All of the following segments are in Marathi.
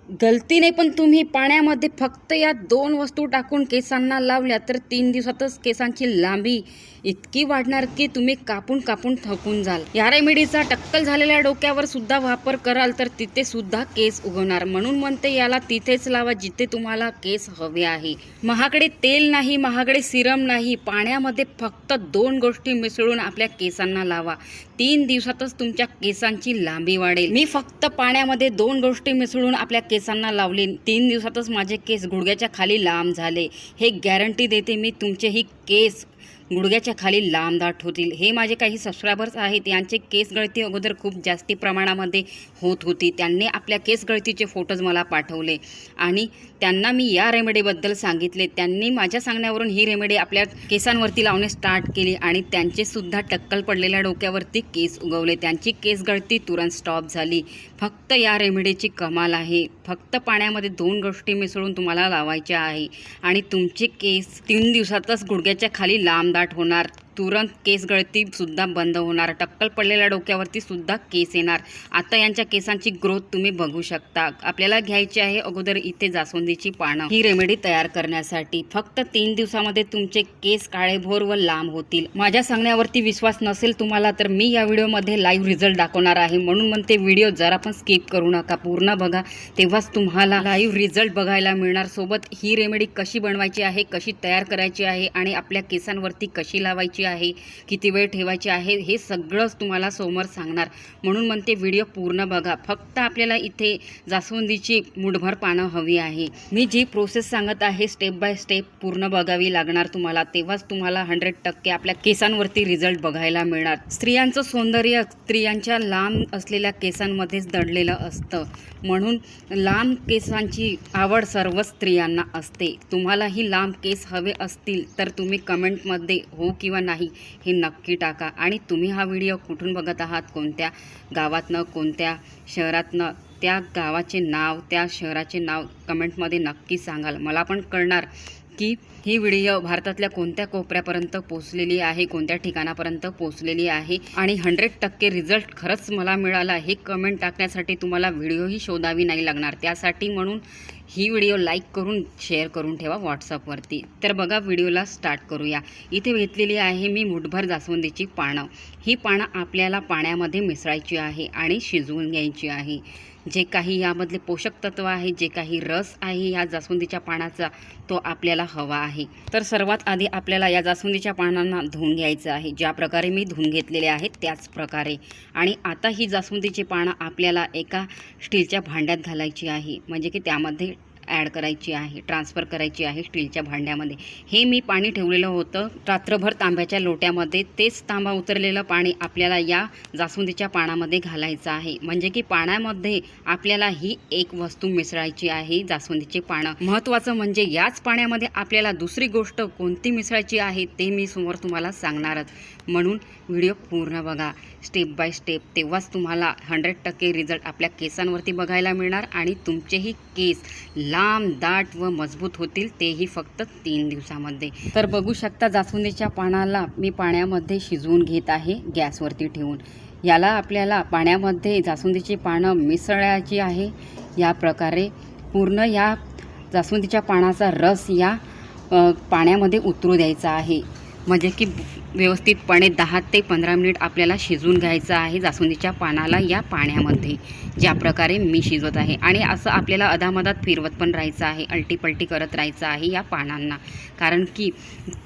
गलतीने पण तुम्ही पाण्यामध्ये फक्त या 2 वस्तू टाकून केसांना लावल्या तर 3 दिवसातच केसांची लांबी इतकी वाढणार की तुम्ही कापून कापून थकून जाल। या रेमेडीचा टक्कल झालेल्या डोक्यावर सुद्धा वापर कराल तर तिथे सुद्धा केस उगवणार। म्हणून म्हणते याला तिथेच लावा जिथे तुम्हाला केस हवे आहे। महागडे तेल नाही, महागडे सिरम नाही, पाण्यामध्ये फक्त 2 गोष्टी मिसळून आपल्या केसांना लावा। 3 दिवसातच तुमच्या केसांची लांबी वाढेल। मी फक्त पाण्यामध्ये 2 गोष्टी मिसळून आपल्या केसांना लावले, 3 दिवसातच माझे केस गुडघ्याच्या खाली लांब झाले। हे गॅरंटी देते मी, तुमचेही केस गुडघ्याच्या खाली लांब दाट होतील। हे माझे काही सबस्क्रायबर्स आहेत, यांचे केस गळती अगोदर खूप जास्ती प्रमाणामध्ये होत होती। त्यांनी आपल्या केस गळतीचे फोटोज मला पाठवले आणि त्यांना मी या रेमेडीबद्दल सांगितले। त्यांनी माझ्या सांगण्यावरून ही रेमेडी आपल्या केसांवरती लावणे स्टार्ट केली आणि त्यांचे सुद्धा टक्कल पडलेल्या डोक्यावरती केस उगवले। त्यांची केस गळती तुरंत स्टॉप झाली। फक्त या रेमेडीची कमाल आहे। फक्त पाण्यामध्ये 2 गोष्टी मिसळून तुम्हाला लावायच्या आहे आणि तुमचे केस 3 दिवसातच गुडघ्याच्या खाली लांब दाट होणार। तुरंत केस गळती सुद्धा बंद होणार। टक्कल पडलेल्या डोक्यावरती सुद्धा केस येणार। आता यांच्या केसांची ग्रोथ तुम्ही बघू शकता। आपल्याला घ्यायची आहे अगोदर इथे जास्वंदीची पानं। ही रेमेडी तयार करण्यासाठी फक्त 3 दिवसामध्ये तुमचे केस काळेभोर व लांब होतील। माझ्या सांगण्यावरती विश्वास नसेल तुम्हाला तर मी या व्हिडिओमध्ये लाईव्ह रिझल्ट दाखवणार आहे। म्हणून म्हणते व्हिडिओ जरा पण स्किप करू नका, पूर्ण बघा, तेव्हाच तुम्हाला लाईव्ह रिझल्ट बघायला मिळणार। सोबत ही रेमेडी कशी बनवायची आहे, कशी तयार करायची आहे आणि आपल्या केसांवरती कशी लावायची आहे, किती वेळ ठेवायची आहे, हे सगळंच तुम्हाला समोर सांगणार। म्हणून म्हणते व्हिडिओ पूर्ण बघा। फक्त आपल्याला इथे जास्वंदीची मुठभर पानं हवी आहे। मी जी प्रोसेस सांगत आहे स्टेप बाय स्टेप पूर्ण बघावी लागणार तुम्हाला, तेव्हाच तुम्हाला 100% आपल्या केसांवरती रिझल्ट बघायला मिळणार। स्त्रियांचं सौंदर्य स्त्रियांच्या लांब असलेल्या केसांमध्येच दडलेलं असतं, म्हणून लांब केसांची आवड सर्व स्त्रियांना असते। तुम्हालाही लांब केस हवे असतील तर तुम्ही कमेंटमध्ये हो किंवा नाही हे नक्की टाका। आणि तुम्ही हा व्हिडिओ कुठून बघत आहात, कोणत्या गावातनं, कोणत्या शहरातनं, त्या गावाचे नाव, त्या शहराचे नाव कमेंटमध्ये नक्की सांगाल। मला पण कळणार की ही व्हिडिओ भारतातल्या कोणत्या कोपऱ्यापर्यंत पोहोचलेली आहे, कोणत्या ठिकाणापर्यंत पोहोचलेली आहे आणि 100% रिझल्ट खरंच मला मिळाला हे कमेंट टाकण्यासाठी तुम्हाला व्हिडिओही शोधावी नाही लागणार। त्यासाठी म्हणून ही व्हिडिओ लाईक करून शेअर करून ठेवा व्हॉट्सअपवरती। तर बघा व्हिडिओला स्टार्ट करूया। इथे घेतलेली आहे मी मुठभर जास्वंदीची पानं। ही पानं आपल्याला पाण्यामध्ये मिसळायची आहे आणि शिजवून घ्यायची आहे। जे काही यामधले पोषक तत्व आहे, जे काही रस आहे या जास्वंदीच्या पानाचा, तो आपल्याला हवा आहे। तर सर्वात आधी आपल्याला या जास्वंदीच्या पानांना धुवून घ्यायचं आहे। ज्या प्रकारे मी धुवून घेतलेले आहेत त्याच प्रकारे। आणि आता ही जास्वंदीची पानं आपल्याला एका स्टीलच्या भांड्यात घालायची आहे, म्हणजे की त्यामध्ये ॲड करायची आहे, ट्रान्सफर करायची आहे स्टीलच्या भांड्यामध्ये। हे मी पाणी ठेवलेलं होतं रात्रभर तांब्याच्या लोट्यामध्ये, तेच तांबा उतरलेलं पाणी आपल्याला या जास्वंदीच्या पानामध्ये घालायचं आहे। म्हणजे की पाण्यामध्ये आपल्याला ही एक वस्तू मिसळायची आहे, जास्वंदीचे पानं। महत्त्वाचं म्हणजे याच पाण्यामध्ये आपल्याला दुसरी गोष्ट कोणती मिसळायची आहे ते मी समोर तुम्हाला सांगणारच। म्हणून व्हिडिओ पूर्ण बघा स्टेप बाय स्टेप, तेव्हाच तुम्हाला 100% रिझल्ट आपल्या केसांवरती बघायला मिळणार आणि तुमचेही केस लांब दाट व मजबूत होतील, तेही फक्त 3 दिवसामध्ये। तर बघू शकता जास्वंदीच्या पानाला मी पाण्यामध्ये शिजवून घेत आहे गॅसवरती ठेवून। याला आपल्याला पाण्यामध्ये जास्वंदीची पानं मिसळायची आहे। या प्रकारे पूर्ण या जास्वंदीच्या पानाचा रस या पाण्यामध्ये उतरू द्यायचा आहे, म्हणजे की व्यवस्थितपणे 10 ते 15 मिनिट आपल्याला शिजवून घ्यायचं आहे जास्वंदीच्या पानाला या पाण्यामध्ये, ज्या प्रकारे मी शिजवत आहे। आणि असं आपल्याला अधामधात फिरवत पण राहायचं आहे, अलटीपलटी करत राहायचं आहे या पानांना, कारण की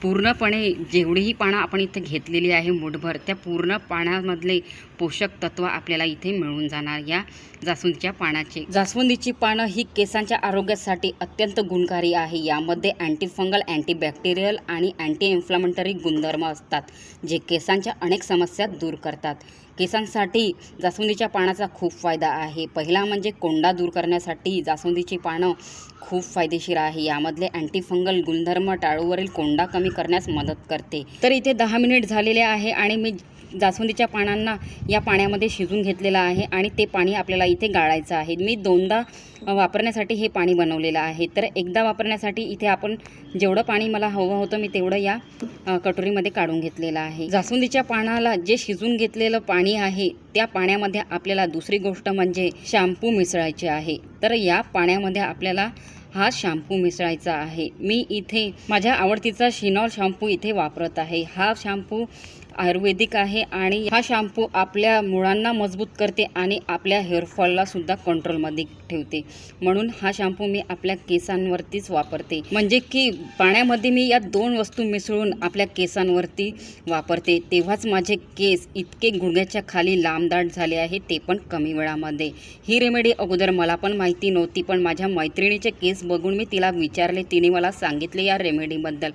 पूर्णपणे जेवढीही पानं आपण इथे घेतलेली आहे मुठभर, त्या पूर्ण पाण्यामधले पोषक तत्व आपल्याला इथे मिळून जाणार या जास्वंदीच्या पानाचे। जास्वंदीची पानं ही केसांच्या आरोग्यासाठी अत्यंत गुणकारी आहे। यामध्ये अँटीफंगल, अँटीबॅक्टेरियल आणि अँटी इन्फ्लामेटरी गुणधर्म असतात, जे केसांच्या अनेक समस्या दूर करतात। केसांसाठी जास्वंदीच्या पानाचा खूप फायदा आहे। पहिला म्हणजे कोंडा दूर करण्यासाठी जास्वंदीची पानं खूप फायदेशीर आहे। यामधले अँटीफंगल गुणधर्म टाळूवरील कोंडा कमी करण्यास मदत करते। तर इथे 10 मिनिट झालेले आहे आणि मी जास्वंदीच्या पानांना या पाण्यामध्ये शिजून घेतलेलं आहे आणि ते पाणी आपल्याला इथे गाळायचं आहे. मी दोनदा वापरण्यासाठी हे पाणी बनवलेलं आहे. तर एकदा वापरण्यासाठी इथे आपण जेवढं पाणी मला हवं होतं मी तेवढं या कटोरीमध्ये काढून घेतलेलं आहे. जास्वंदीच्या पानाला जे शिजून घेतलेलं पाणी आहे त्या पाण्यामध्ये आपल्याला दुसरी गोष्ट म्हणजे शॅम्पू मिसळायचे आहे. तर या पाण्यामध्ये आपल्याला हा शॅम्पू मिसळायचा आहे. मी इथे माझ्या आवडतीचा शिनॉल शॅम्पू इथे वापरत आहे. हा शॅम्पू आयुर्वेदिक आहे आणि हा शॅम्पू आपल्या मुळांना मजबूत करते आणि आपल्या हेअरफॉलला सुद्धा कंट्रोलमध्ये ठेवते. म्हणून हा शॅम्पू मी आपल्या केसांवरतीच वापरते. म्हणजे की पाण्यामध्ये मी या दोन वस्तू मिसळून आपल्या केसांवरती वापरते, तेव्हाच माझे केस इतके गुडघ्याच्या खाली लांबदाट झाले आहे, ते पण कमी वेळामध्ये. ही रेमेडी अगोदर मला पण माहिती नव्हती, पण माझ्या मैत्रिणीचे केस बघून मी तिला विचारले, तिने मला सांगितले या रेमेडीबद्दल.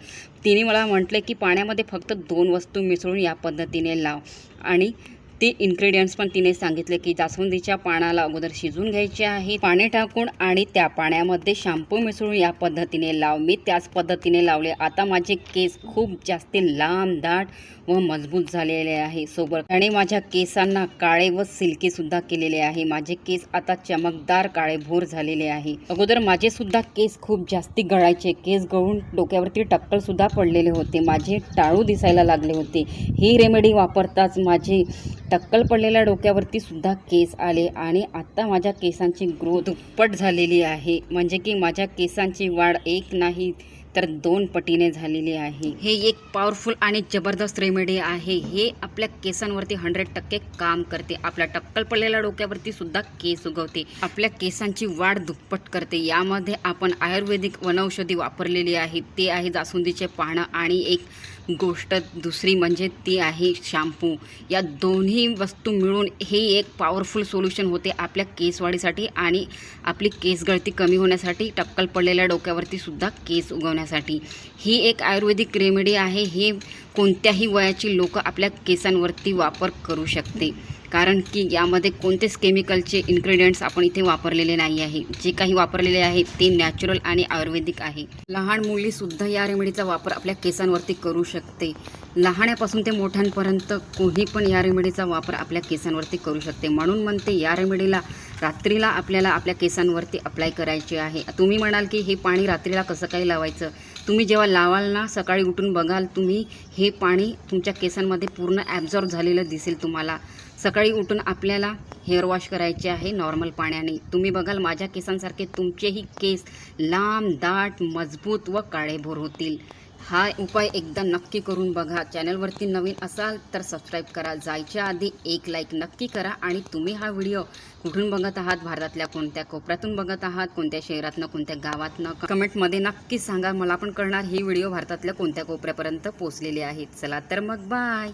तिने मला म्हटले की पाण्यामध्ये फक्त दोन वस्तू मिसळून या पद्धतीने लाव आणि ते इन्ग्रेडियंट्स पण तिने सांगितले की जास्वंदीच्या पानाला अगोदर शिजून घ्यायचे आहे, पाणी टाकून आणि त्या पाण्यामध्ये शॅम्पू मिसळून या पद्धतीने लाव. मी त्याच पद्धतीने लावले. आता माझे केस खूप जास्त लांब दाट व मजबूत झालेले आहे. सोबत आणि माझ्या केसांना काळे व सिल्की सुद्धा केलेले आहे. माझे केस आता चमकदार काळेभोर झालेले आहे. अगोदर माझे सुद्धा केस खूप जास्ती गळायचे. केस गळून डोक्यावरती टक्कल सुद्धा पडलेले होते. माझे टाळू दिसायला लागले होते. ही रेमेडी वापरताच माझे टक्कल पडलेल्या डोक्यावरती सुद्धा केस आले आणि आता माझ्या केसांची ग्रोथ दुप्पट झालेली आहे. म्हणजे की माझ्या केसांची वाढ एक नाही तर 2 पटीने झालेली आहे. हे एक पॉवरफुल आणि जबरदस्त रेमेडी आहे. हे आपल्या केसांवरती 100% काम करते. आपल्या टक्कल पडलेल्या डोक्यावरती सुद्धा केस उगवते. आपल्या केसांची वाढ दुप्पट करते. यामध्ये आपण आयुर्वेदिक वनौषधी वापरलेली आहे. ते आहे जास्वंदीचे पानं आणि एक गोष्ट दुसरी म्हणजे ती आहे शॅम्पू. या दोन्ही वस्तू मिळून हे एक पॉवरफुल सोल्युशन होते आपल्या केसवाढीसाठी आणि आपली केस गळती कमी होण्यासाठी, टक्कल पडलेल्या डोक्यावरती सुद्धा केस उगवण्यासाठी. ही एक आयुर्वेदिक रेमेडी आहे. हे कोणत्याही वयाची लोक आपल्या केसांवरती वापर करू शकते, कारण की यामध्ये कोणतेच केमिकलचे इन्ग्रेडियंट्स आपण इथे वापरलेले नाही आहे. जे काही वापरलेले आहे ते नॅचरल आणि आयुर्वेदिक आहे. लहान मुलीसुद्धा या रेमेडीचा वापर आपल्या केसांवरती करू शकते. लहानापासून ते मोठ्यांपर्यंत कोणी पण या रेमेडीचा वापर आपल्या केसांवरती करू शकते. म्हणून म्हणते या रेमेडीला रात्रीला आपल्याला आपल्या केसांवरती अप्लाय करायचे आहे. तुम्ही म्हणाल की हे पाणी रात्रीला कसं काही लावायचं? तुम्ही जेव्हा लावाल ना, सकाळी उठून बघाल तुम्ही हे पाणी तुमच्या केसांमध्ये पूर्ण ॲब्झॉर्ब झालेलं दिसेल तुम्हाला. सकाळी उठून आपल्याला हेअर वॉश करायचे आहे नॉर्मल पाण्याने. तुम्ही बघाल माझ्या केसांसारखे तुमचेही केस लांब दाट मजबूत व काळेभोर होतील. हा उपाय एकदा नक्की करून बघा. चॅनलवरती नवीन असाल तर सबस्क्राईब करा. जायच्या आधी एक लाईक नक्की करा. आणि तुम्ही हा व्हिडिओ कुठून बघत आहात, भारतातल्या कोणत्या कोपऱ्यातून बघत आहात, कोणत्या शहरातनं, कोणत्या गावातनं, कमेंटमध्ये नक्की सांगा. मला पण कळणार ही व्हिडिओ भारतातल्या कोणत्या कोपऱ्यापर्यंत पोहोचलेली आहेत. चला तर मग बाय.